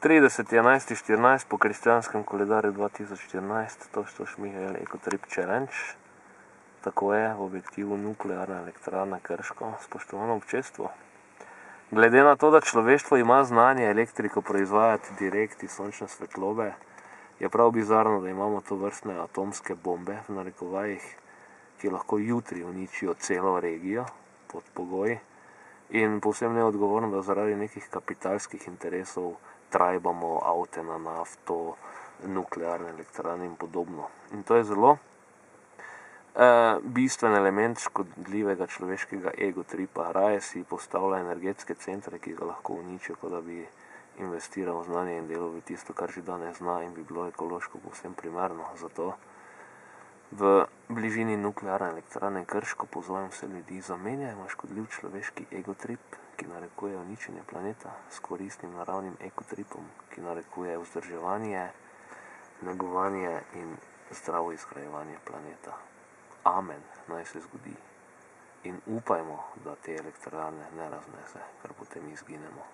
30.11.14 po kristjanskem koledarju 2014, to što Mihael Ecotrip Challenge. Tako je v objektivu nuklearne elektrarne Krško, spoštovano občestvo. Glede na to, da človeštvo ima znanje elektriko proizvajati direkt iz sončne svetlobe, je prav bizarno, da imamo to vrstne atomske bombe, v narekovajih, ki lahko jutri uničijo celo regijo pod pogoji in povsem neodgovorno, da zaradi nekih kapitalskih interesov trajbamo avte na nafto, nuklearne elektrarne in podobno. In to je zelo bistven element škodljivega človeškega egotripa. Raje si postavlja energetske centre, ki ga lahko uničijo, kot da bi investiral v znanje in delo v tisto, kar že danes zna in bi bilo ekološko povsem primerno. Zato v bližini nuklearne elektrarne Krško pozovem vse ljudi, zamenjajmo škodljiv človeški egotrip, ki narekuje uničenje planeta, s koristnim naravnim ekotripom, ki narekuje vzdrževanje, negovanje in zdravo izgrajevanje planeta. Amen, naj se zgodi. In upajmo, da te elektrarne ne raznese, ker potem izginemo.